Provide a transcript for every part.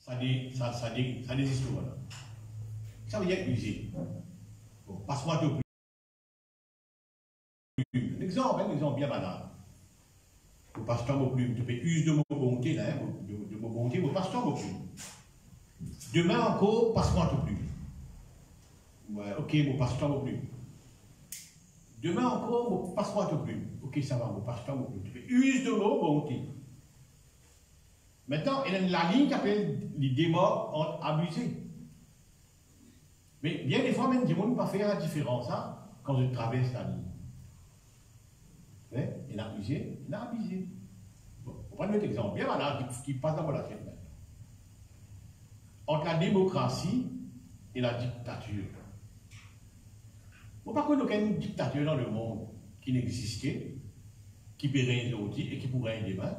ça n'existe pas. Ça veut dire user. Bon, passe-moi de plume. Un exemple bien banal. Vous passez vos plumes, tu fais use de mon bonté, là, de mon bonté, vous passez vos plumes. Demain encore, passe-moi de plume. Ouais, ok, vous passez vos plumes. Demain encore, vous passe-moi de plume. Ok, ça va, vous passez vos plumes. Tu fais use de mon bonté. Maintenant, il y a la ligne qui s'appelle les démos ont abusé. Mais bien des fois, même, du monde ne peut pas faire la différence hein, quand je traverse la ligne. Mais, il a abusé, il a abusé. Bon, on prend un autre exemple, bien voilà, qui passe dans la tête maintenant. Entre la démocratie et la dictature. Bon, par contre, il n'y a aucune dictature dans le monde qui n'existait, qui paierait les outils et qui pourrait aider demain.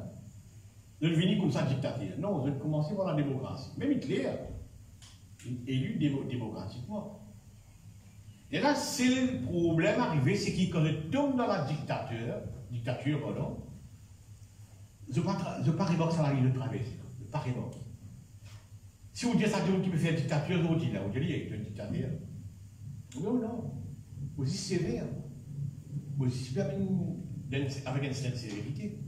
Ne venir comme ça dictature. Non, je vais commencer par la démocratie. Même Hitler, élu démocratiquement. Et là, c'est le problème arrivé, c'est qu'il quand je tombe dans la dictature, pardon, je ne peux pas revoir ça la ligne de traversée. Je ne peux pas revoir. Si vous dites ça, qui peut faire dictature, vous dites là, vous dites, il y a une dictature. Non, non. Aussi sévère. Aussi sévère avec une certaine sévérité.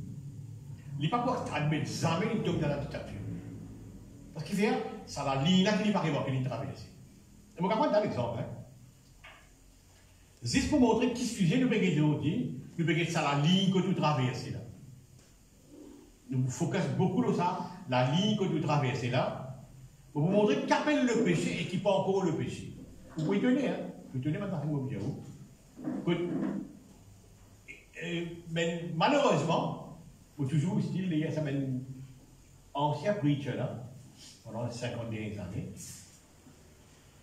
Il n'est pas pour admettre jamais il tombe dans la dictature. Parce qu'il fait ça, la ligne là qui n'est pas revoir, qui n'est traversée. Et je vais prendre un exemple. Hein. Juste pour montrer qui sujet nous péguer aujourd'hui, nous péguer ça la ligne que tu traverses là. Nous focus beaucoup sur ça, la ligne que tu traverses là, pour vous montrer qu'appelle le péché et qui pas encore le péché. Vous pouvez tenir, hein. Vous tenez maintenant avec mon vidéo. Mais malheureusement, il faut toujours style, il y a ça ancien preacher là, pendant les 50 dernières années.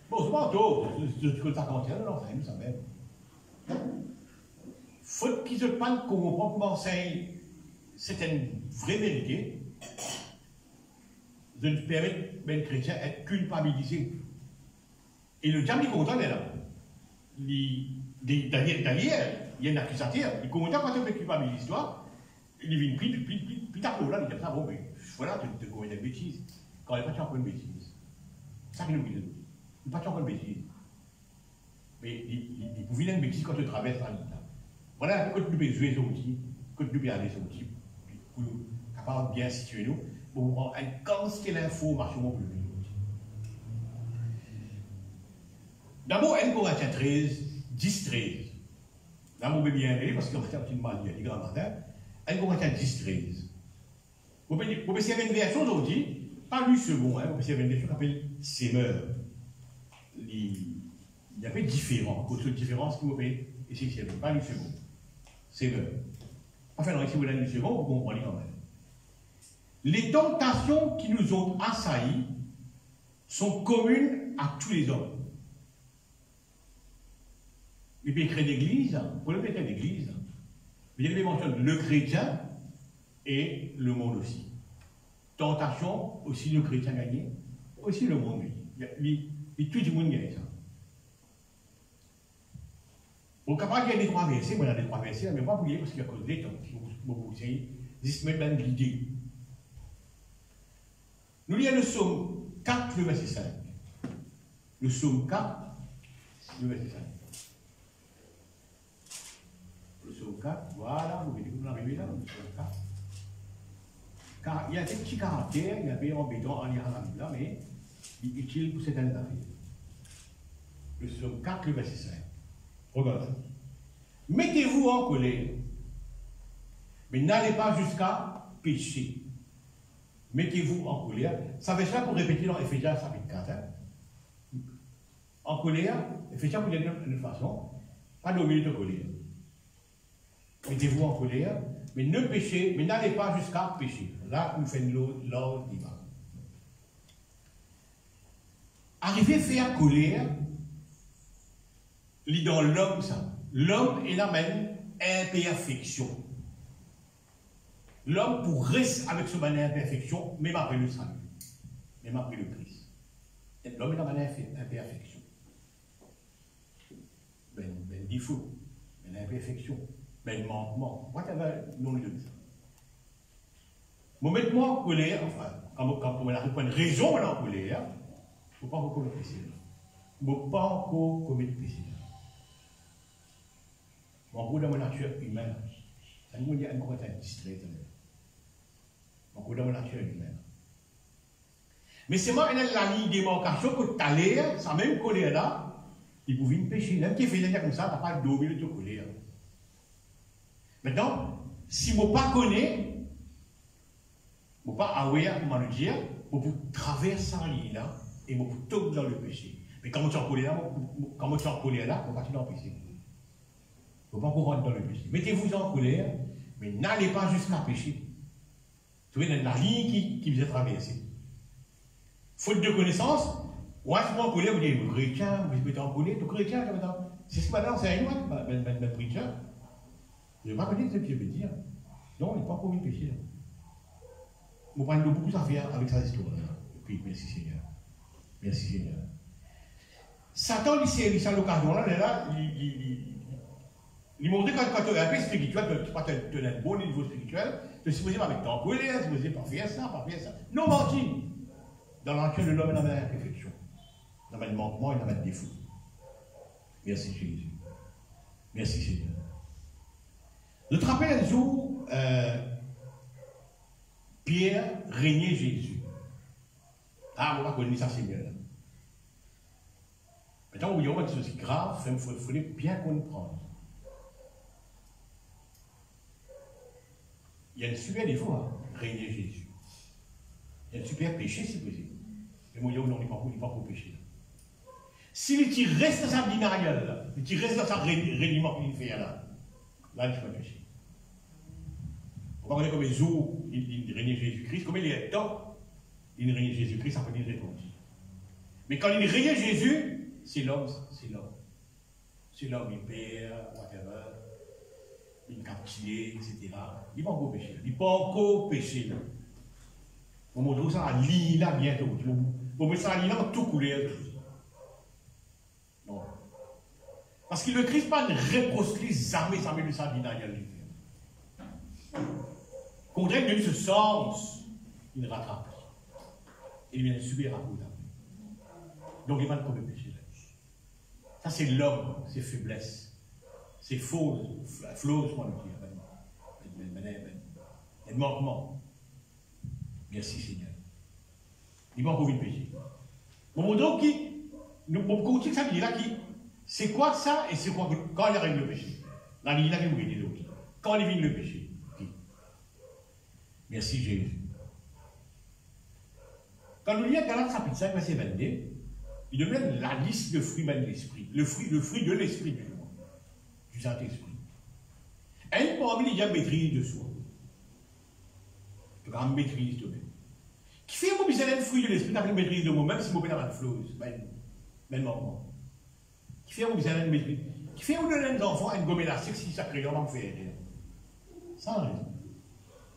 Bon, c'est pas tôt, c'est que ça contient, non, ça même. Faut qu'ils se prennent comprendre comment c'est une vraie vérité. Je ne permets les chrétiens d'être culpabilisés. Et le diable est content là. Derrière, il y a une accusateur. Il est content quand tu fais culpabiliser toi. Il vient puis t'as là, il dit ça, bon, mais voilà, tu te commets des bêtises. Quand il n'y a pas encore une bêtise. C'est ça qu'il nous dit. Il n'y a pas encore une bêtise. Mais il pouvait faire une bêtise quand tu traverses la ligne. Voilà, quand tu peux jouer sur outil, quand tu peux aller sur outil, pour nous capable de bien situer nous, pour prendre un quantité d'informations plus vite. D'abord, 1 Corinthiens 13, 10, 13. Là, vous pouvez bien aller, parce qu'on va faire un petit mal, il y a des grands matins. 1 Corinthiens 10, 13. Vous pouvez observer une version aujourd'hui, pas lu second, hein, vous pouvez observer une version qui s'appelle Semeur. Il y a pas de différence, autre différence que vous pouvez essayer de faire, pas lu second. Semeur. Enfin, non, si vous l'avez lu second, vous comprenez quand même. Les tentations qui nous ont assaillis sont communes à tous les hommes. Il peut créer d'église, pour le péter d'église, il y a mentionne le chrétien et le monde aussi. Tentation, aussi le chrétien gagné, aussi le monde lui. Tout le monde gagne ça. Au cas il y a des trois versets, moi, il y a des trois versets, mais pas oublier parce qu'il y a cause des temps. Beaucoup essayent juste mettre même l'idée. Nous lisons le psaume 4, le verset 5. Le psaume 4, le verset 5. Le psaume 4, voilà, vous l'avez là, le psaume 4. Car il y a des petits caractères, il y a des embêtants en lire la Bible là, mais il est utile pour cette année d'affaires. Le psaume 4, le verset 5. Regardez. Mettez-vous en colère, mais n'allez pas jusqu'à pécher. Mettez-vous en colère. Ça fait ça pour répéter dans Éphésiens chapitre 4. Hein. En colère, Éphésiens pour dire de toute façon, pas de minutes de colère. Mettez-vous en colère, mais ne péchez, mais n'allez pas jusqu'à pécher. Là, nous faisons l'ordre divin. Arriver à faire colère, lit dans l'homme ça. L'homme est la même imperfection. L'homme pour rester avec ce manière d'imperfection, même après le salut, même après le Christ. L'homme est dans manière d'imperfection. Ben défaut, ben imperfection, ben manquement, whatever, non de ça. Moi en colère, enfin, quand on a une raison en colère, il ne faut pas encore commettre péché. Il ne faut pas encore commettre péché. En gros, dans ma nature humaine, ça nous dit encore être distrait. En gros, dans ma nature humaine. Mais c'est moi, la ligne de démarcation que tu as l'air, ça même colère-là, il pouvait me pécher. Même qui fait comme ça, tu n'as pas le dominer de colère. Maintenant, si je ne pas connais, je ne pas aware, comment le dire, je peux traverser la ligne là et je peux tomber dans le péché. Mais quand tu es en colère là, quand tu es en colère là, on va dans le péché. Il ne faut pas qu'on rentre dans le péché. Mettez-vous en colère, mais n'allez pas jusqu'à pécher. Vous voyez, la ligne qui vous est traversée. Faute de connaissance, ou à ce moment en colère, vous dites, chrétien, vous êtes en colère, tout chrétien, c'est ce que madame, c'est à moi, même chrétien. Je ne vais pas connaître ce que je veux dire. Non, il n'est pas commis le péché. Vous parlez de beaucoup d'affaires avec sa histoire. Et puis, merci Seigneur. Merci Seigneur. Satan, il s'est à l'occasion là, il montre quand tu es un peu spirituel, tu n'es pas un bon niveau spirituel, tu es supposé pas avec ton colère, tu es supposé pas faire ça, pas faire ça. Non, menti. Dans la nature de l'homme, il y a une imperfection. Il y a un manquement, il y a un défaut. Merci Jésus. Merci Seigneur. Je te rappelle un jour, Pierre régnait Jésus. Ah, on va connaître ça, Seigneur. Maintenant, il y a une chose grave, il faut bien comprendre. Il y a un super défaut à régner Jésus. Il y a un super péché, si possible. Mais moi, non, il n'est pas pour pécher. S'il reste dans sa binariale, il reste dans sa régnement qu'il fait là, il ne faut pas pécher. On va regarder comme les jours, il régnait Jésus-Christ, comme il est temps, il régnait Jésus-Christ, ça peut dire réponse. Mais quand il régnait Jésus, c'est l'homme, c'est l'homme. C'est l'homme, il perd, whatever, il captive, etc. Il n'est pas encore péché. Il n'est pas encore péché. On montre ça à l'île là bientôt. On met ça à l'île là, tout couler. Non. Parce que le Christ n'a pas une réponse jamais de sa vie derrière lui. Quand il donne ce sens, il rattrape. Il vient subir à bout d'après. Donc il va pas commettre péché. Ça c'est l'homme, c'est faiblesse. C'est faux, flot, je crois le dire. Il manquement. Merci Seigneur. Il va encore une péché. Bon, donc, nous continuons ça, là qui, c'est quoi ça et c'est quoi quand il arrive le péché? Là, il a vu le péché. Quand il vient le péché. Merci Jésus. Quand nous lisons Galates chapitre 5, verset 22, il donne la liste de fruits de l'esprit. Le fruit de l'esprit du Saint-Esprit. Et parmi il y a maîtrise de soi. Tu as maîtrise de toi-même. Qui fait que vous avez le fruit de l'esprit, tu as une maîtrise de moi-même, si vous avez une flose, même moment. Qui fait que vous avez une maîtrise. Qui fait que vous donnez aux enfants une gomme élastique si ça crée, on va me faire aider. Sans raison.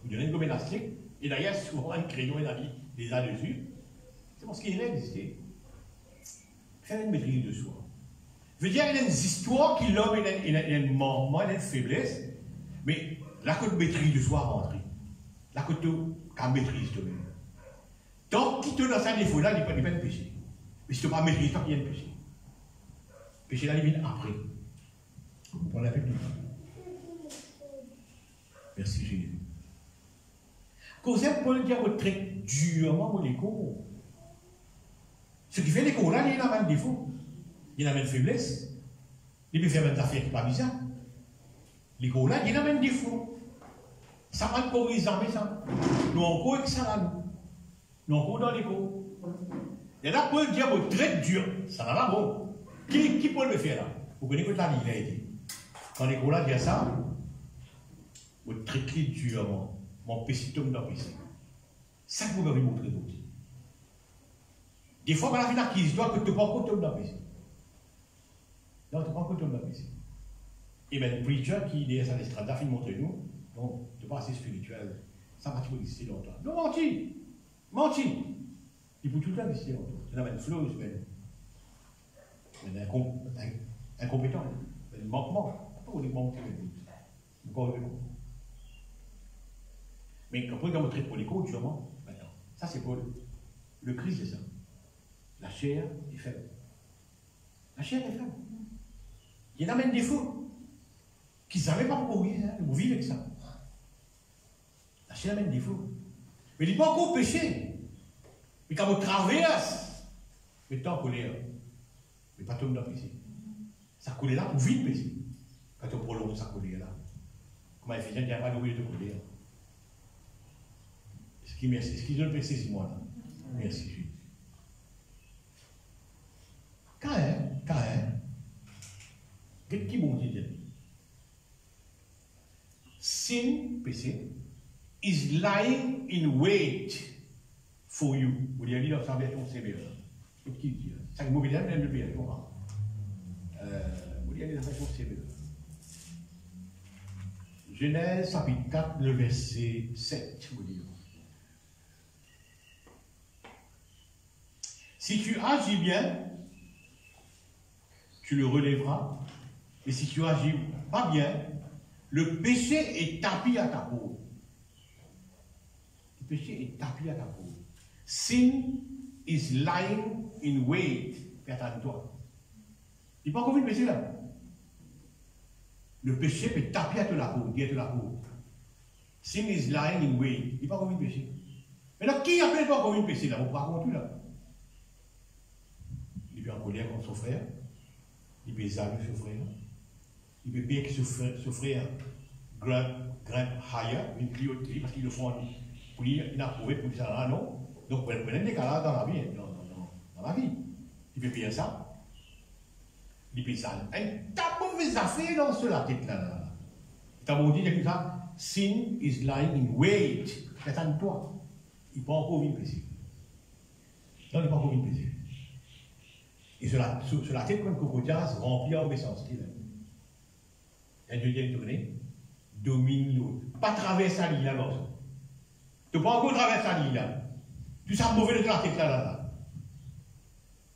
Vous donnez une gomme élastique, et d'ailleurs, souvent, un crayon et la vie déjà dessus. C'est parce qu'il a existé. Faire une maîtrise de soi. Je veux dire, il y a une histoire qui l'homme, il a un manquement, il a une faiblesse, mais la côte maîtrise de soi rentrée. La côte qu'à maîtrise de même. Donc, qui te donne un défaut là, il n'y a pas de péché. Mais si tu n'as pas maîtrise, il y a un péché. Le péché là, il vient après. On l'a fait tout le temps. Merci Jésus. Causez Paul dit à votre trait durement pour l'écho. Ce qui fait l'écho là, il y a un défaut. Il y a une faiblesse. Il peut faire des affaires qui ne sont pas bizarres. L'écho là, il y a un défaut. Ça va pour les armées, ça. Nous encore avec ça là, nous. Nous encore dans l'écho. Et là, Paul dit à votre trait dur. Ça va là, bon. Qui peut le faire là? Vous connaissez que la vie, il a été. Quand l'écho là dit ça, votre trait durement. Mon péché tombe dans le péché. Ça que vous m'avez montré d'autres. Des fois, la vie d'acquise, toi, que tu ne peux pas tomber dans le péché. Non, tu ne peux pas tomber dans le péché. Et bien, le preacher qui est à l'estrade, il montre nous, donc, tu n'es pas assez spirituel. Ça va toujours exister dans toi. Non, menti. Menti. Il peut tout le temps exister dans toi. Tu as une flose, mais incompétent, un manquement. Pas uniquement que tu es. Mais quand on traite pour les coachs, sûrement, maintenant, ça c'est Paul. Le Christ, c'est ça. La chair est faible. La chair est faible. Il y en a même des fous qui ne savaient pas pourquoi vous vivez avec ça. La chair amène des fous. Mais il n'est pas encore péché. Mais quand vous traversez, mettez en colère. Mais pas tout le monde péché. Sa colère là, vous vite péché. Quand on prolonge sa colère là. Comment Éphésiens dit, il n'y a pas d'oublier de colère. Est-ce qu'ils ont péché ces mois là? Merci Jésus. Caïn, qu'est-ce qui bon Dieu? Sin, péché, is lying in wait for you. Vous l'avez dit dans sa version CBE. Qu'est-ce qu'il dit? C'est un mauvais terme, même le pire, je comprends. Vous l'avez dit dans sa version CBE. Genèse chapitre 4, le verset 7, vous dites. Si tu agis bien, tu le relèveras. Et si tu agis pas bien, le péché est tapis à ta peau. Le péché est tapis à ta peau. Sin is lying in wait. Attends-toi. Il n'est pas encore vu le péché là. Le péché peut taper à la peau, dire à la peau. Sin is lying in wait. Il n'est pas encore vu le péché. Mais là, qui appelle pas encore vu le péché là? On parle contre tout là. Il peut en colère contre son frère. Il peut saluer son frère. Il peut payer son frère grimpe higher, une clioterie, parce qu'ils le font pour lui, il a prouvé pour ça là, non. Donc, vous prenez des cas là dans la vie, dans la vie. Il peut payer ça. Il peut ça. T'as mauvaise affaire dans cela, tête là. T'as beau dire comme ça, sin is lying in wait. Attends-toi. Il n'est pas encore vu le péché. Non, il n'est pas encore vu le péché. Et sur la tête comme cocotias, remplie en obéissance. Un Dieu qui tourné, domine l'autre. Pas traverser la ligne là, tu n'as pas encore traversé la ligne là. Tu sais mauvais de la tête là.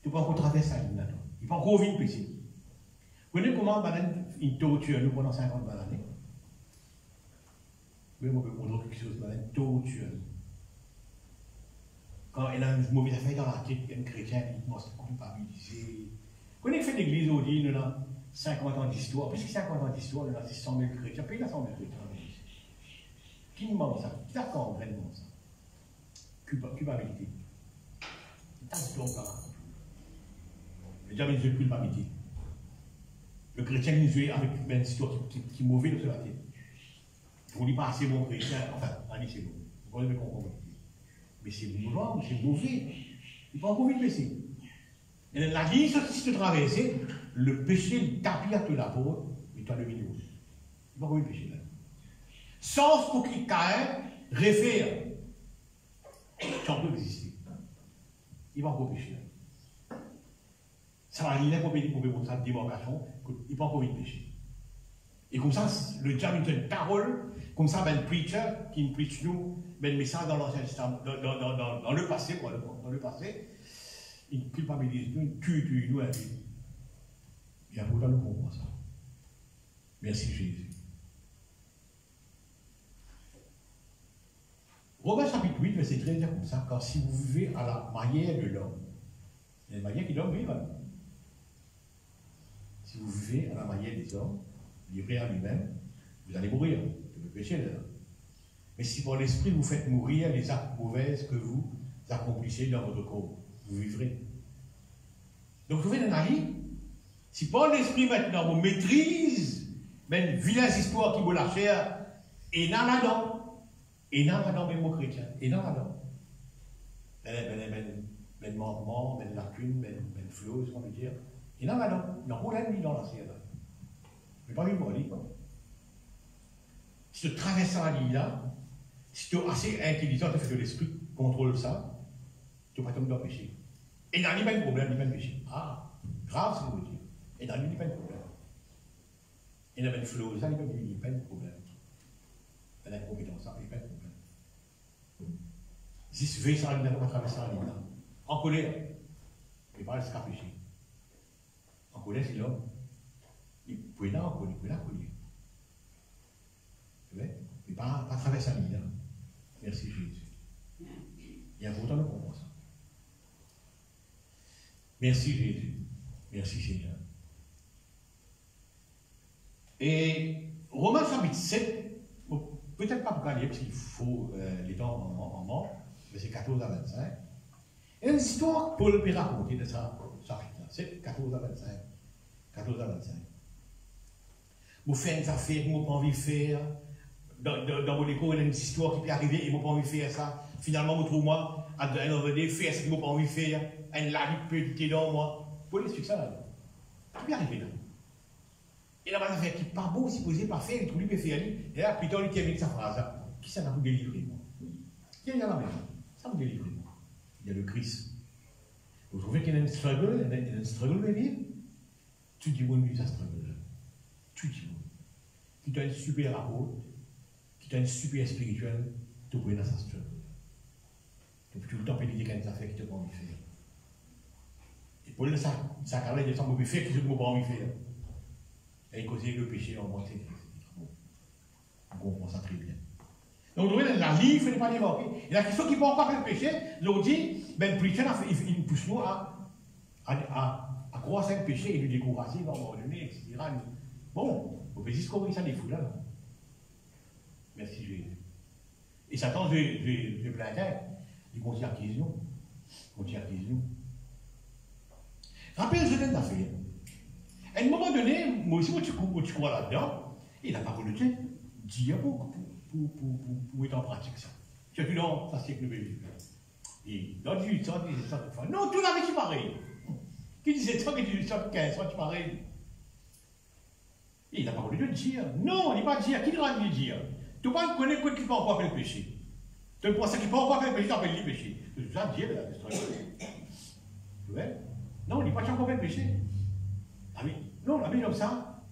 Tu n'as pas encore traversé la ligne là. Il n'est pas encore vu le péché. Vous voyez comment une torture nous pendant 50 années? Oui, on peut prendre quelque chose, une torture. Quand il a une mauvaise affaire dans la tête, un chrétien, il pense culpabilisé. Quand il fait l'église aujourd'hui, nous avons 50 ans d'histoire. Puisque 50 ans d'histoire, nous avons 600 000 chrétiens. Puis il y a 100 000 chrétiens dans l'église. Qui nous ment ça? Qui d'accord vraiment ça? Culpabilité. C'est un plan. Le diable est une culpabilité. Le chrétien qui nous est avec une histoire qui est mauvaise sur la tête. On dit pas assez bon chrétien, enfin, on dit c'est bon. Vous voyez comprendre. Mais c'est mauvais, c'est mauvais. Il n'est pas encore vu le péché. Et la vie, si tu traverses, le péché, il tapit à la peau, mais tu as le milieu. Il n'est pas encore vu le péché là. Sauf pour qu'il caille, réfère. Tu en peux exister. Il va encore pécher là. Ça va aller pour sa démarcation, il n'est pas encore vu le péché. Et comme ça, le diable il a une parole, comme ça, le preacher qui nous preach nous, le message dans l'Ancien Testament, dans le passé, quoi, dans le passé, il culpabilise nous, il tue nous à vie. Et pourtant, nous comprenons ça. Merci Jésus. Romains chapitre 8, verset 13, comme ça, car si vous vivez à la manière de l'homme, il y a une manière qui l'homme vive. Si vous vivez à la manière des hommes, livré à lui-même, vous allez mourir. C'est le péché là. Mais si par l'esprit vous faites mourir les actes mauvais que vous accomplissez dans votre corps, vous vivrez. Donc vous faites un avis. Si par l'esprit maintenant vous maîtrisez même vilaines histoires qui vous la chair, et dans là-dedans, même mon chrétien, et dans là-dedans. Ben manquement, ben lacune, ben flot, ce qu'on veut dire. Et dans là-dedans, il n'y a pas d'ennemi dans la chair. Mais pas une ligne. Si tu traverses la ligne là, si tu es assez intelligent, tu fais de l'esprit, contrôle ça, tu ne vas pas tomber dans le péché. Et dans l'île, il n'y a pas de problème, il n'y a pas de péché. Ah, grave, c'est ce que je veux dire. Et dans l'île, il n'y a pas de problème. Et dans le flow, ça, il n'y a pas de problème. Il y a une compétence, ça, il n'y a pas de problème. Si tu veux ça, il n'y a pas de traverser la ligne là. En colère, il n'y a pas de péché. En colère, c'est l'homme. Il peut la collier. Mais pas traverser la ligne. Merci Jésus. Il y a pourtant le comprend ça. Merci Jésus. Merci Seigneur. Et Romains chapitre 7, peut-être pas pour aller, parce qu'il faut les temps en mort, mais c'est 14 à 25. Et une histoire que Paul peut raconter de ça, chapitre-là. C'est 14 à 25. 14 à 25. Vous faites des affaires que vous n'avez pas envie de faire. Dans mon école, il y a une histoire qui peut arriver et vous n'avez pas envie de faire ça. Finalement, vous trouvez moi, à un moment donné, faire ce que vous n'avez pas envie de faire. Un lac peut être dans moi. Paul explique ça là. Ça peut arriver là. Et là, il y a qui n'est pas bon, si vous n'osez pas faire, il trouve lui peut faire. Et là, plus tard, il termine sa phrase. Qui ça va vous délivrer, moi? Qui est là la maison? Ça vous délivrer, moi. Il y a le Christ. Vous trouvez qu'il y a un struggle, de vivre? Tu dis, oui, ça struggle. Tu dis, oui. Qui as un super apôtre, qui as un super spirituel, tu peux dans sa struggle. Tu peux tout le temps pédir qu'il y a des affaires qui te pas envie de faire. Et pour ça, ça carré de ça, vous pouvez faire ce que vous n'avez pas envie de faire. Et causer le péché en moi, c'est Christ. On comprend ça très bien. Donc, vous voyez, la livre n'est pas développée. Et la question qui ne peut encore faire le péché, l'on dit, ben, le préacher, il pousse nous à croire à un péché et nous décourager, nous abandonner, etc. Bon, on peut juste comment ça des fous là. Merci Jésus. Et Satan, je plein tête, il continue à acquisition. Rappelle-je d'une affaire. À un moment donné, moi aussi, tu crois là-dedans, et la parole de Dieu dit pour être en pratique ça. Tu as vu, non, ça c'est que nous vivons. Et dans 18 ans, 17 ans, non, tout l'avait dit pareil. Qui disait ça, qui disait ça, 15 ans, tu pareil. Et la parole de Dieu dit, non, il n'est pas dire, qui doit lui dire? Tu ne peux pas connaître quoi qui peut encore faire le péché. Tu penses qu'il peut encore faire le péché, tu appelles le péché. C'est ça, Dieu, la destruction. Tu vois? Non, il n'est pas encore fait le péché. Ah oui. Non, la Bible comme ça,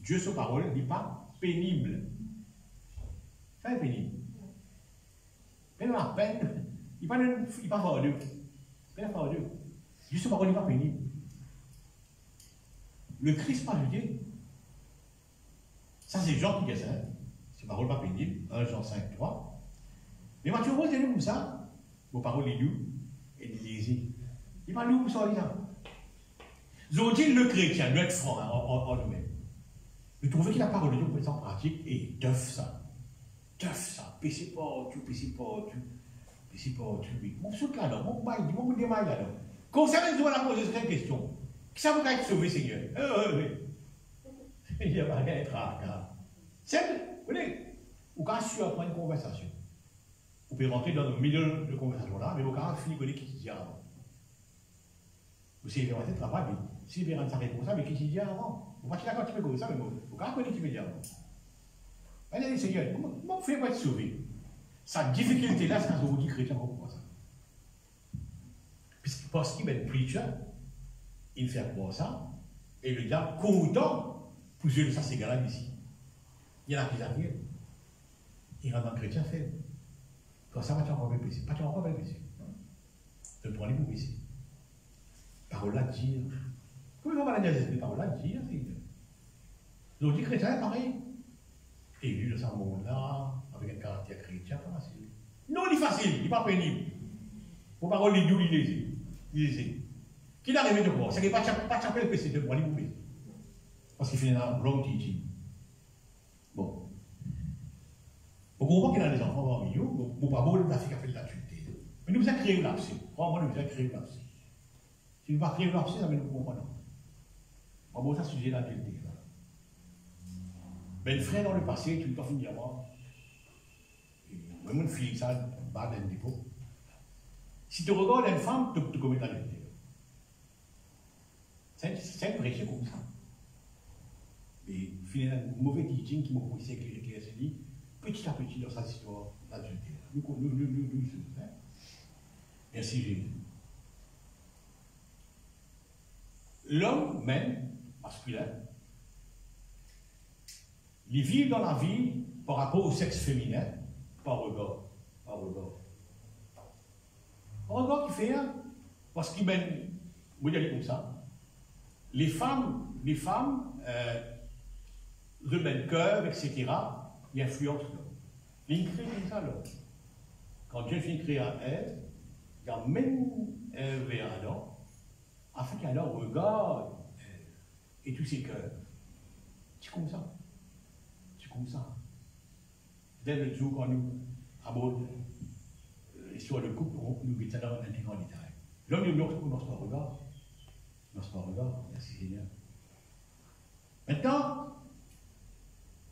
Dieu, sa parole, n'est pas pénible. Ça est pénible. Même la peine, il n'est pas fardeau. Il n'est pas fardeau. Dieu, sa parole n'est pas pénible. Le Christ parle de Dieu. Ça, c'est Jean qui dit ça. Sa parole n'est pas pénible. 1 Jean 5, 3. Mais Matthieu, vous êtes comme ça. Vos paroles, les doux et les lésées. Il parle nous, ça, ça. Vous dit le chrétien, notre franc en nous-mêmes. Vous trouvez que la parole de Dieu peut être en pratique et d'œuf ça. Péché pas, tu. Mon saute là-dedans, mon bail, mon démaille là-dedans. Quand ça vient de la poser cette question, qui ça vous être sauvé, Seigneur? Oui. Il n'y a pas rien d'être rare. C'est, vous voyez, vous pouvez surprendre une conversation. Vous pouvez rentrer dans le milieu de conversation là, mais vous pouvez finir de qui dit avant. Vous savez, vous travail, mais si vous avez une ça, mais qui dit avant? Vous ne pouvez pas d'accord avec ça, mais vous pouvez connaître qui dit avant. Allez, Seigneur, comment vous faites pour être sauvé? Sa difficulté là, c'est quand vous dites chrétien, pourquoi ça? Parce qu'il est preacher, il fait pour ça, et le diable, content, pour jouer de ça, c'est galère ici. Il y en a qui arrivent, il rend un chrétien faible. Quand ça va, tu as encore péché. Pas tu as encore péché. Ne prenez pas péché. Parole là, dire. Comment on va la dire? Parole là, dire, c'est. Donc, les chrétiens, pareil. Élu de ce monde-là, avec un caractère chrétien, pas facile. Non, il est facile, il n'est pas pénible. Vos paroles, les doux, il les Qui l'arrive de quoi? C'est qu'il n'y a pas chapé le péché de moi, il vous parce qu'il fait un wrong teaching. Bon. Vous comprenez qu'il y a des enfants parmi nous, vous pas beau de la fille qui a fait de l'adultère. Mais nous avons créé l'abcès. Crois-moi, nous avons créé l'abcès. Si nous ne pas créé l'abcès, ça ne nous comprenons pas. Bon, ça, sujet l'adultère. Mais le frère dans le passé, tu ne peux pas finir moi. Même une fille, ça, va dans le dépôt. Si tu regardes une femme, tu commets l'adultère. C'est un péché comme ça. Et finalement, un mauvais teaching qui m'a poussé avec l'Église dit, petit à petit dans cette histoire d'adultère. Nous, hein? Merci Jésus. L'homme même, masculin, il vit dans la vie par rapport au sexe féminin, par regard. Regard qui fait, parce qu'il mène, vous allez comme ça. Les femmes remènent cœur, etc., ils influencent l'homme. Ils créent comme ça l'homme. quand Dieu finit de créer Ève, il a même Ève et Adam, afin qu'Adam regarde et tous ses cœurs. C'est comme ça. C'est comme ça. Dès le jour quand nous abordons l'histoire de couple, nous mettons dans un grand détail. L'homme nous commence par regard. Merci Seigneur. Maintenant,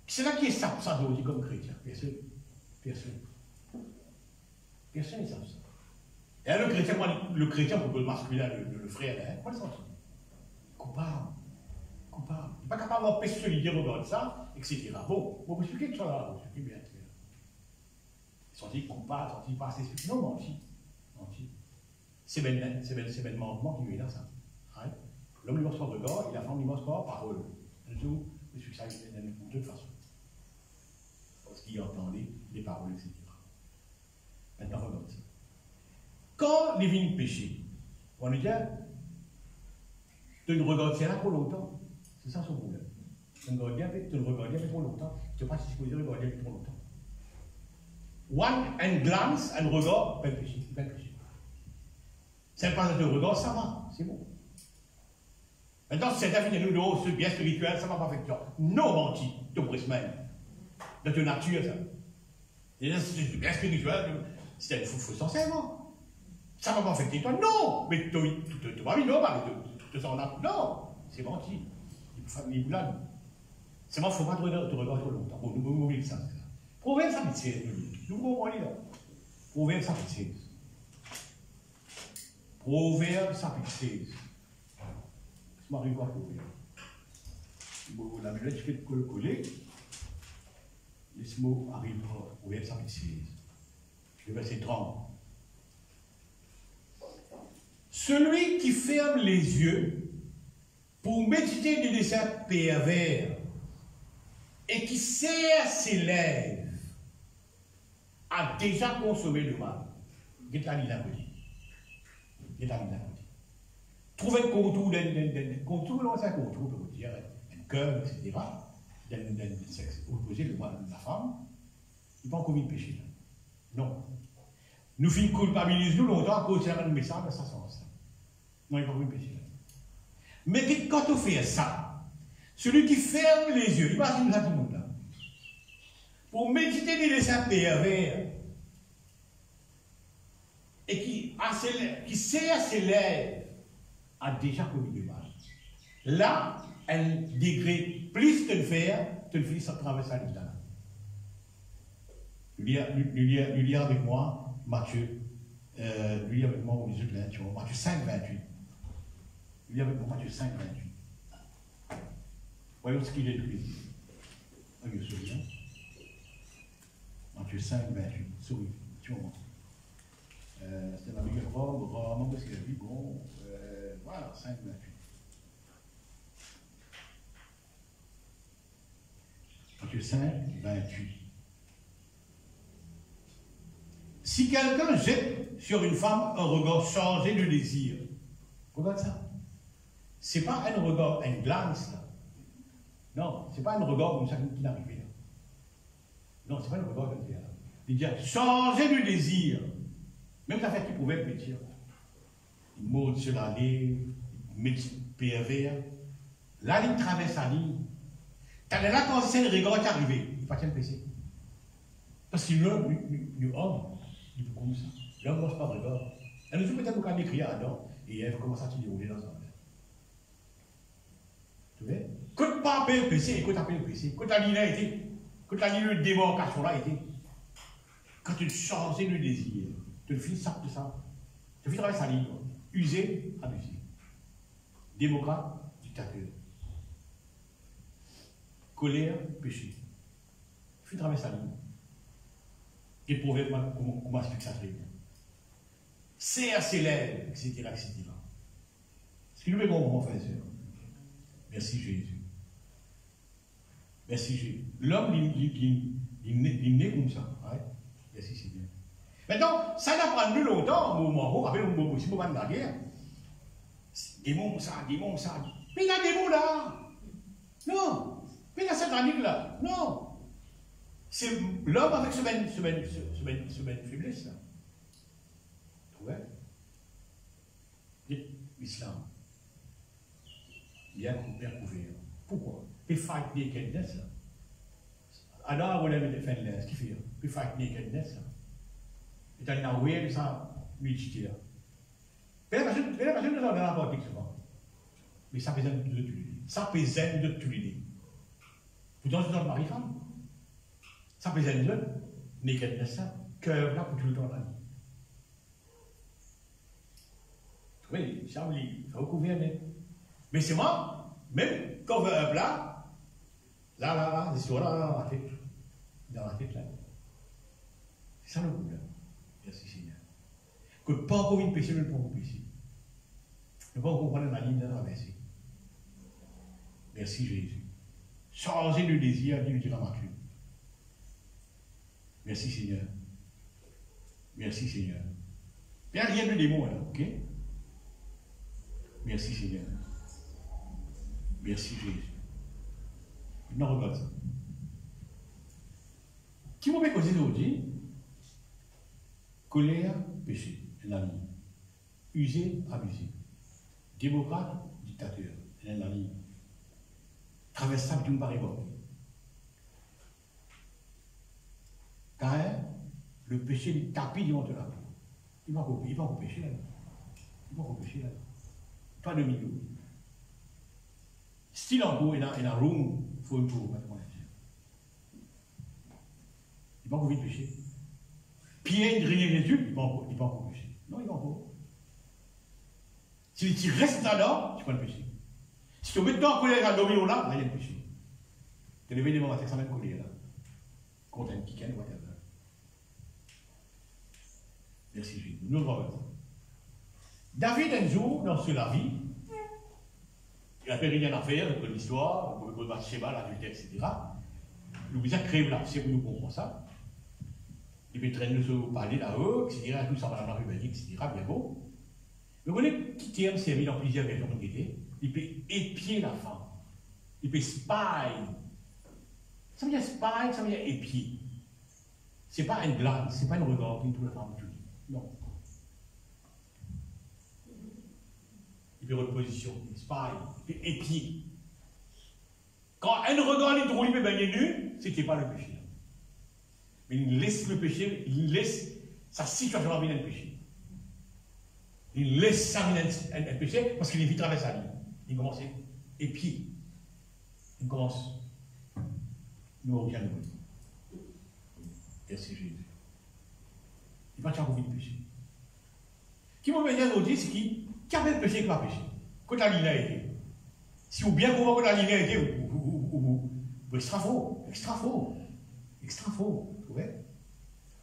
c'est là qui est ça aussi comme chrétien. Personne n'est ça. Et alors, le chrétien, pour le masculin, le frère, quoi le sentiment? Coupable. Il n'est pas capable d'empêcher celui qui regarde ça, etc. Bon, vous expliquez tout ça là, vous expliquez bien. Senti coupable, senti pas assez suffisant. Non, menti. C'est ben mandement qui lui est là, ça. Right? L'homme lui montre par regard et la femme lui montre par parole. Tout, le succès de toute façon. Parce qu'il entendait les paroles, etc. Maintenant, regarde ça. Quand les vignes péchent, on lui dit, tu ne regardes là pour longtemps. C'est ça son problème. Tu ne regardes bien trop longtemps. Tu ne sais pas si je peux regarder bien trop longtemps. Un glance, un regard, pas péché. C'est pas de regard, ça va, c'est bon. Maintenant, c'est défini nous, ce bien spirituel, ça va pas faire toi. Non, menti, ton même. De ta nature, ça. Et là, c'est bien spirituel, c'est un fou sincèrement. Ça va pas affecter toi, non! Mais tu vas vivre, non, c'est menti. Il blague. C'est moi, il ne faut pas te regarder trop longtemps. Bon, nous oublions ça. Proverbe 116. Nous allons lire là. Proverbe 116. Proverbe 116. Je m'arrive pas à Proverbe. Bon, la méthode, je fais le coller. Laisse-moi arriver à Proverbe 116. Le verset 30. Celui qui ferme les yeux pour méditer des desseins pervers et qui serre ses lèvres a déjà consommé le mal. Qu'est-ce que tu as dit? Trouver le contour c'est un contour, on peut dire, un cœur, etc., d'un sexe opposé, le mal de la femme, il n'est pas encore mis de péché. Non. Nous finissons culpabiliser nous longtemps à cause de la message de ça sens. Non, il n'est pas mis de péché. Mais quand on fait ça, celui qui ferme les yeux, imagine ça tout le monde là, pour méditer des desseins pervers, et qui serre ses lèvres, a déjà commis le mal. Là, un degré plus de le faire, te le fais sans traverser la ligne. Lire avec moi, Matthieu, lire avec moi au Jésus de l'Intérieur, Matthieu 5, 28. Lire avec moi, Matthieu 5, 28. Voyons ce qu'il est de lui. On me souvient. Matthieu 5, 28. Souris, tu vois. C'était la meilleure Rome, parce qu'il a dit, bon, voilà, 5, 28. Matthieu 5, 28. Si quelqu'un jette sur une femme un regard changé de désir, regarde ça. Ce n'est pas un regard, un glance, là. Non, ce n'est pas un regard comme ça qui n'arrive là. Non, ce n'est pas un regard comme ça. Il dit changer de désir. Même la fête qui pouvait pétir. Il monte sur la ligne, il met pervers. La ligne traverse la ligne. T'as là quand c'est le regard qui est arrivé, il ne faut pas péché. Parce que l'homme, homme, il peut comme ça. L'homme ne mange pas de regard. Et nous, peut-être qu'on a écrit à Adam, et Ève commence à se dérouler dans un verre. Tu vois? Quand tu pas appelé le péché, quand tu appelles le péché, quand tu as dit là été, quand tu as dit le démarcation là été, quand tu changes le désir, tu le finis ça de ça. Tu finis travailler sa ligne. Usé, abusé. Démocrate, dictateur. Colère, péché. Tu finis travailler sa ligne. Et pour voir comment explique ça très bien. Serre ses lèvres, etc., etc. Ce qui nous met bon, frère et sœur. Merci Jésus. Merci Jésus. L'homme, il est né comme ça. Ouais. Merci Seigneur. Maintenant, ça n'a pas plus longtemps, au moment où, avec le moment de la guerre. Démon ça. Mais il y a des mots là. Non. Mais il y a cette année là. Non. C'est l'homme avec ce même faiblesse là. Ouais. L'islam. Bien couvert. Pourquoi? Puis fight nakedness. Alors, on aime défendre ce qu'il fait. Puis fight nakedness. Et t'as une aware de ça, nudité. Mais la personne nous en a la pratique souvent. Mais ça pèse de tout l'idée. Ça pèse de tout l'idée. Pourtant, c'est dans le mari-femme. Ça pèse de nakedness, ça. Cœur là pour tout le temps la vie. Oui, ça oublie, il faut couvrir. Mais c'est moi, même quand on veut un plat, là, c'est sur là, dans la tête. Dans la tête, là. C'est ça le problème. Merci Seigneur. Que pas encore une péché, ne pas encore péché. Ne pas comprendre la ligne de la verset. Merci Jésus. Changer le désir du dramaturge. Merci Seigneur. Merci Seigneur. Il n'y a rien de démon là, ok? Merci Seigneur. Merci Jésus. Maintenant, regarde ça. Qui m'a fait causer aujourd'hui? Colère, péché, la ligne. Usé, abusé. Démocrate, dictateur, la ligne. Traversable d'une barre évoquée. Car le péché lui tapit devant de la peau. Il va pas pécher là. Il va pas pécher là. Pas de milieu. Style en gros, il a room, il faut un tour, il va pas vite pécher. Pierre, griller Jésus, il va pas pécher. Non, il va pas. Si tu restes là, tu peux le pécher. Si tu mets dans colère à l'homme là, il y a le péché. Tu levé devant la tête, ça va être colère là. Contre un kicken, whatever. Merci Jésus. Nous allons David, un jour, dans la vie, il n'a rien à faire avec l'histoire, avec le Bathsheba, l'adultère, etc. Il nous a créé là, c'est pour nous comprendre ça. Il peut traîner nous parler là-haut, etc. Tout ça va dans la rue, etc. Bien beau. Mais vous voyez, qui tient servi dans plusieurs versions de guetter, il peut épier la femme. Il peut spy. Ça veut dire spy, ça veut dire épier. Ce n'est pas une glande, ce n'est pas une regard qui tout la femme. Non. Il peut reposition, il spy, il peut épier. Quand un regard est drôle, il peut baigner nu, c'est qu'il n'est pas le péché. Mais il laisse le péché, il laisse sa situation à venir le péché. Il laisse ça venir un péché parce qu'il est vite traversé sa vie. Il commence à épier. Il commence. Nous regardons. Merci Jésus. Il va t'avoir envie de pécher. Qui m'a bien dit, c'est qui a fait le péché qui va pécher. Quand la ligne a été. Si vous bien comprenez que la ligne a été, vous extra faux. Extra faux. Extra faux. Vous voyez?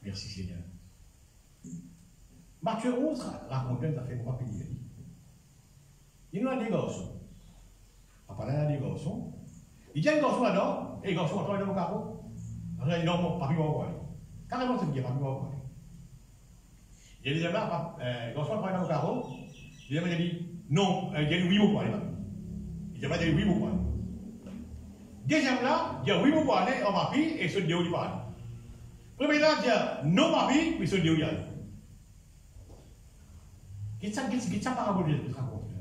Merci Seigneur. Matthieu 11 raconte un affaire pour pas payer. Il y a des garçons. On va parler des garçons. Il y a un garçon là-dedans, et les garçons entendent dans mon carreau. Il dit non, pas plus bon. Carrément, c'est bien, pas plus bon. Il y a des gens là, les garçons entendent dans mon carreau. Il dit non, il y a oui pour aller. Il dit oui pour aller. Deuxième là, il dit oui pour aller, on m'a pris, et ce Dieu il parle. Premier là, il dit non, m'a pris, mais ce Dieu il a. Qu'est-ce que ça parabole de raconte?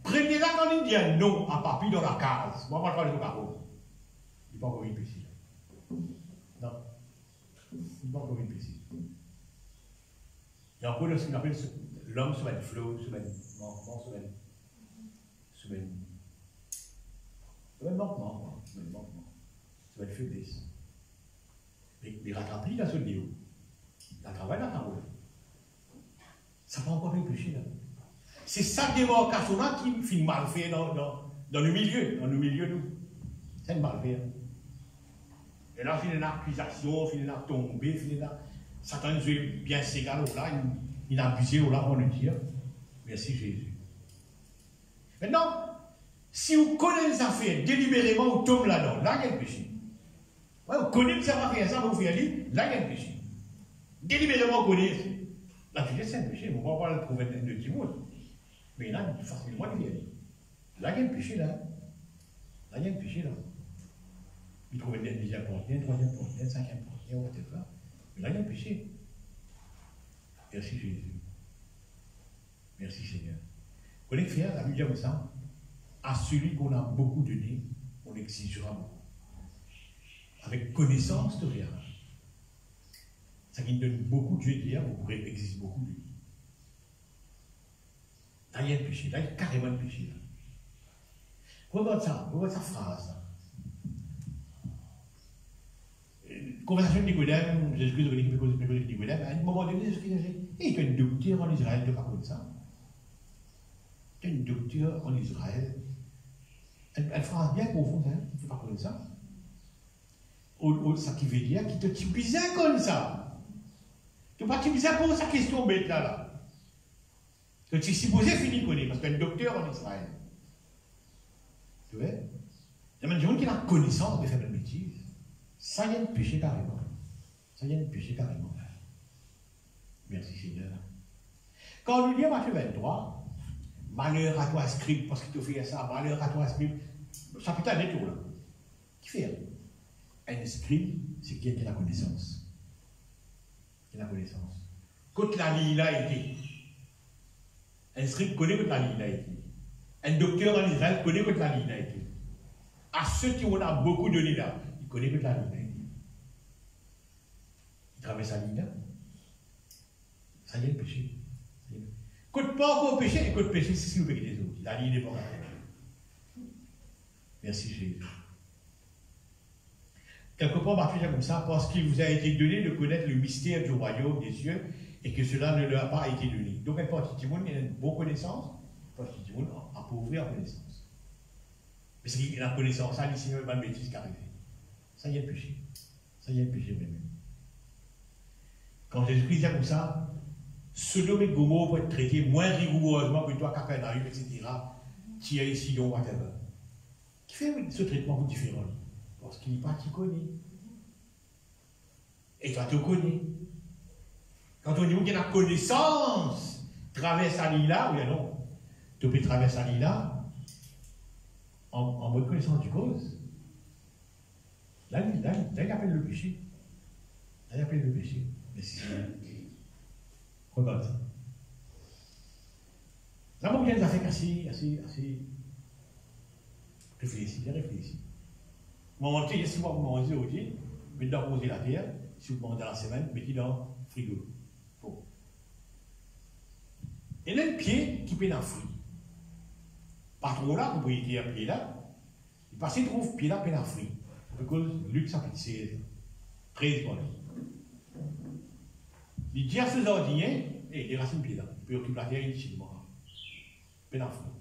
Premier là, quand il dit non à papi dans la case, moi, je parle de carreau. Il n'est pas encore une péché. Non. Il n'est pas encore une péché. Il y a encore ce qu'on appelle l'homme sur une flow, sur une manquement, sur une faiblesse. Mais rattraper la seule déo. La travail, la parole. Ça n'a pas encore fait péché là. C'est ça démarcation-là qui finit mal fait dans le milieu, nous. C'est une mal fait. Et là, il y a une accusation, il y a une tombée, il y a Satan nous est bien ségal là, il a abusé là pour nous dire. Merci Jésus. Maintenant, si vous connaissez les affaires délibérément, vous tombez là-dedans, là il y a le péché. Ouais, vous connaissez les affaires, ça vous fait aller, là il y a le péché. Délibérément, vous connaissez. Là, tu dis c'est un péché, on ne va pas le trouver de Timothée. Mais là, facilement, il y a dit. Là, il y a un péché, là. Là, il y a un péché, là. Il trouvait le deuxième portier, le troisième portier, le cinquième portier, etc. Mais là, il y a un péché. Merci Jésus. Merci Seigneur. Vous connaissez faire, la Bible dit comme ça, à celui qu'on a beaucoup donné, on exigera beaucoup. Avec connaissance de rien. Ça qui donne beaucoup, Dieu dit, vous pourrez exiger beaucoup de lui. Là, il y a le péché, là, il y a carrément le péché. Regarde ça, regarde sa phrase. Conversation de Nicodème, Jésus-Christ de Nicodème, à un moment donné, Jésus-Christ a dit, hey, tu es un docteur en Israël, tu n'es pas comme ça. Tu es un docteur en Israël. Elle phrase bien profonde, hein, tu n'es pas comme ça. Ça qui veut dire qu'il te typisait comme ça. Tu n'es pas typisé pour sa question bête là. Que tu es supposé finir connaître, parce qu'un docteur en Israël. Tu vois? Il y a des gens qui ont la connaissance de faire le métier. Ça y est, le péché carrément. Ça y est, le péché carrément. Merci Seigneur. Quand on nous dit à Matthieu 23, malheur à toi, scribe, parce qu'il te fait ça, malheur à toi, scribe, ça peut être un détour là. Qui fait? Un scribe, c'est qui a la connaissance. Qui a la connaissance. Quand la ligne a été. Un scribe connaît quand la ligne a été. Un docteur en Israël connaît quand la ligne a été. À ceux qui ont beaucoup donné là, ils connaissent quand la ligne a été. Ils traversent la ligne là. Ça y est le péché. Quand pas encore péché, et quand péché, c'est ce que vous payez des autres. La ligne n'est pas là. Merci Jésus. Quelque part, Matthieu dit comme ça, parce qu'il vous a été donné de connaître le mystère du royaume des cieux et que cela ne leur a pas été donné. Donc, un petit monde, il a une bonne connaissance, un petit monde appauvri en connaissance. Mais c'est la connaissance, ça, ici, il y a une bêtise qui arrive. Ça y est le péché. Ça y est le péché même. Quand Jésus-Christ dit comme ça, Sodome et Gomorrhe vont être traités moins rigoureusement que toi, Capernaum, etc. Tyr, Sidon, whatever. Qui fait ce traitement différent? Parce qu'il n'est pas qui connaît. Et toi, tu connais. Quand on dit qu'il y a la connaissance, traverse la ligne là, ou non, tu peux traverser la ligne là en bonne connaissance du cause. Là, il appelle le péché. Là, il appelle le péché. Mais si regarde ça. Là, il y a des affaires assez réfléchies, bien réfléchies. Moment donné, si vous mangez aujourd'hui, mettez dans poser la terre, si vous mangez dans la semaine, mettez dans le frigo. Bon. Et là, le pied qui peut dans le fruit. Pas trop là, vous pouvez dire pied là. Il passe, il trouve pied là, peut dans le fruit. Parce que Luc chapitre 16, 13, voilà. Il dit à ces ordinaires, et les racines pied là, il peut occuper la terre inutilement. Peut dans le fruit.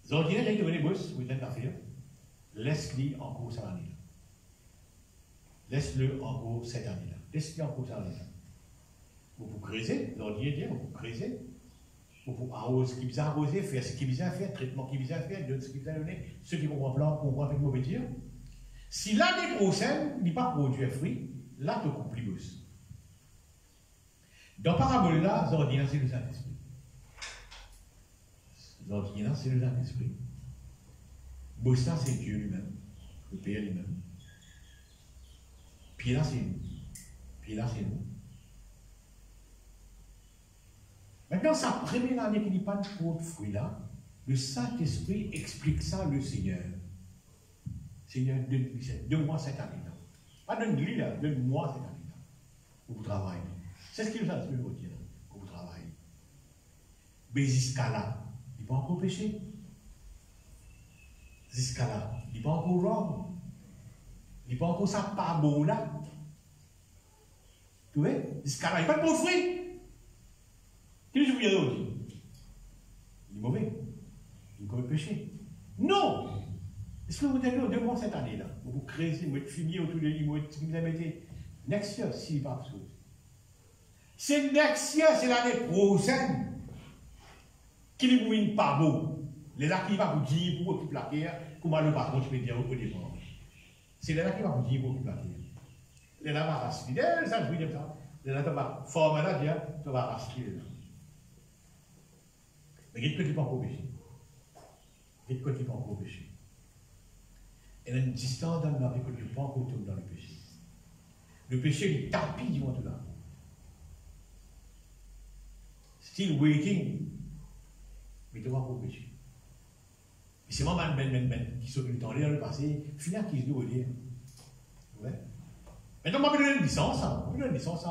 Les ordinaires, ils devenaient boss, vous êtes affaire, laisse-le en cours cette année-là. Laisse-le en cours cette année-là. Laisse-le en cours cette année-là. Vous creuser, les ordinaires, vous creuser, vous arroser ce qui vous a arrosé, faire ce qui vous a fait, traitement qui vous a fait, donner ce qui vous a donné, ceux qui comprennent plan, comprennent avec mauvais dire. Si l'année prochaine, il n'est pas produit un fruit, là, tu coupes plus boss. Dans parabole là, les ordinaires, c'est le Saint-Esprit. L'ordinaire, c'est le Saint-Esprit. Bossa, c'est Dieu lui-même, le Père lui-même. Puis là, c'est nous. Puis là, c'est nous. Maintenant, sa première année qu'il n'y a pas de fruit là, le Saint-Esprit explique ça le Seigneur. Seigneur, donne-moi cette année-là. Pas donne-lui là, donne-moi cette année-là. Pour vous travailler. C'est ce qu'il nous a dit, pour vous travailler. Mais jusqu'à là, il n'est pas encore péché. Jusqu'à là, il n'est pas encore wrong. Il n'est pas encore ça pas bon là. Tu vois? Jusqu'à là, il n'est pas de bon fruit. Qu'est-ce que je veux dire d'autre? Il est mauvais. Il commet péché. Non! Est-ce que vous avez deux mois cette année-là? Vous créez, vous êtes fumier autour de lui, vous mettez. Next year, si pas absolu. C'est next year, c'est l'année prochaine. Qui ne vous pas beau. Les là qui va vous dire pour occuper la terre, comment le patron tu peux dire au départ. C'est les là qui va vous dire pour occuper la terre. Les là va racheter. Ça, je veux dire ça. Les là, tu vas former là, tu vas racheter les là. Mais il y a des pas encore péché. Il y a des pas encore péché. Et il y a une distance dans la vie que tu ne peux pas encore tomber dans le péché. Le péché, il tapis du monde là. still waiting, mais tu vas pour pécher. Et c'est moi, qui sont dans le passé, finir qui se doit dire. Ouais. Maintenant, moi, je donne une licence,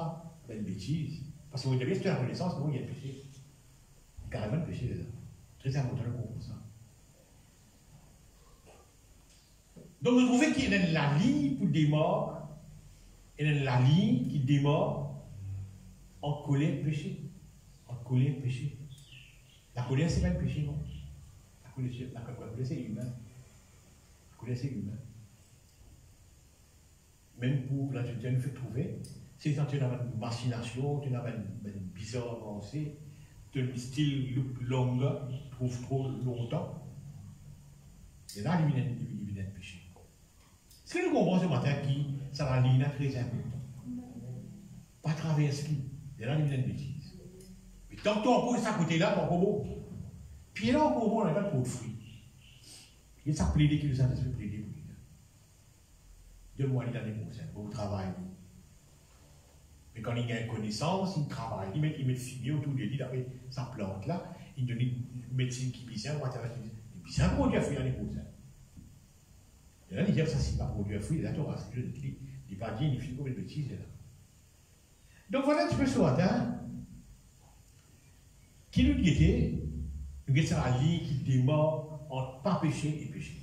une bêtise. Parce que vous avez la connaissance, comment il y a le péché. Carrément le péché, là. Très important pour ça. Donc, vous trouvez qu'il y a la ligne pour démarrer, il y a la ligne qui démarre en colère et péché. En colère et péché. La colère, c'est pas le péché, non. La colère, c'est humain. La colère, c'est humain. Même pour la Dieu nous fait trouver, c'est quand tu as une machination, tu as une bizarre pensée, tu as un style long, trouve trop longtemps. Et là, il vient de péché. Ce que nous comprenons ce matin, qui, ça va ligne très important. Pas traverser qui. Et là, il vient de bêtise. Mais tant que tu en poses à côté là, tu en beau. Puis là, on n'a pas trop de fruits. Il y a ça plaider qui nous a plaider pour lui. 2 mois l'année prochaine, pour travail. Mais quand il y a une connaissance, il travaille, il met le fumier autour de lui, après sa plante là, il donne une médecine qui pisse, et puis c'est un produit à fruits l'année prochaine. Et là, il dit, ça c'est pas produit à fruits, là, tu auras, il va dire, il fait comme une bêtise là. Donc voilà un petit peu ce matin, qui nous guettait, nous guettait la ligne qui démarre entre pas péché et péché.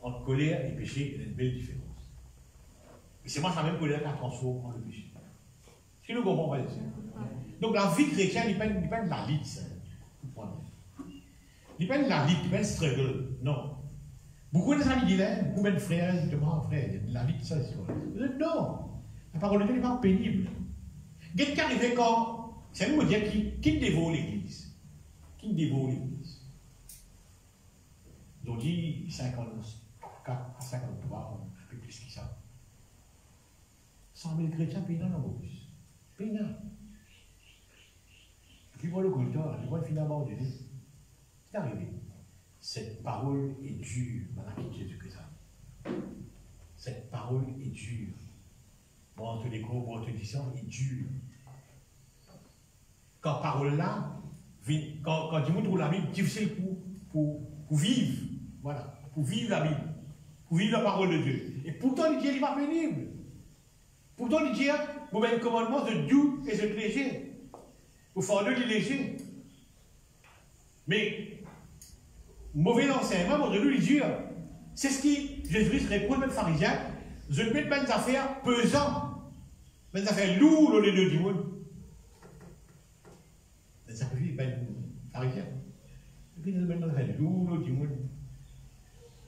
Entre colère et péché, il y a une belle différence. Et c'est moi, ça même colère qui transforme en le péché. Est-ce que nous comprenons pas ça? Donc la vie chrétienne, il n'est pas de la lutte, ça. Il n'est pas de la lutte, il n'est pas de struggle. Non. Beaucoup de amis disent, beaucoup de frères, justement, frère, il y a de la lutte, ça, c'est quoi? Non. La parole de Dieu n'est pas pénible. Qu'est-ce qui arrive quand, c'est nous dire qui dévore l'Église? Qui dévore l'Église? Ils ont dit 54 à 53, un peu plus que ça. 100 000 chrétiens payent dans l'embauche. Payent dans. Et puis pour le culteur, le point finalement de Dieu, c'est arrivé. Cette parole est dure, madame Jésus-Christ. Cette parole est dure. Moi, on te découvre, moi, on te dit ça, est dure. Quand parole là, quand tu montres la Bible, difficile pour vivre. Voilà, pour vivre la Bible, pour vivre la parole de Dieu. Et pourtant, Dieu n'est pas pénible. Pourtant, Dieu, vous mettez le commandement de doux et de léger. Vous faites de léger. Mais, mauvais enseignement, mon Dieu, Dieu, c'est ce qui, Jésus répond même pharisien, je mets des affaires pesantes, des affaires lourdes au lieu du monde. Ça peut vivre, pharisien. Et puis, nous mettons des affaires lourdes du monde.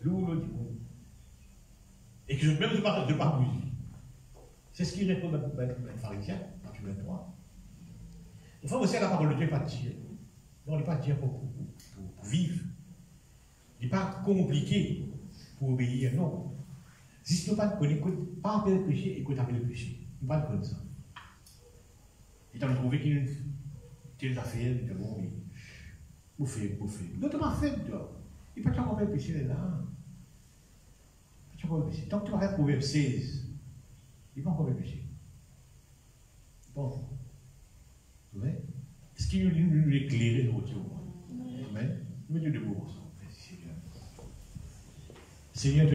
Lourd du monde. Et que je même de pas bouger. C'est ce qui répond à pharisien, Matthieu 23. Il faut aussi la parole de Dieu pas dire. Non, il n'est pas dire pour vivre. Il n'est pas compliqué pour obéir, non. Si tu ne connais pas appeler le péché, écoute appeler le péché. Il ne pas comme ça. Il t'a trouvé qu'il y a une telle affaire, il dit bon, mais vous faites. D'autres m'ont fait, toi. Il ne peut pas encore faire le péché là. Tant que tu vas faire Proverbe 16, il ne va pas encore faire le péché. Bon. Oui. Est-ce qu'il nous éclairer aujourd'hui au moins? Amen. Mais Dieu de vous. Seigneur. Seigneur.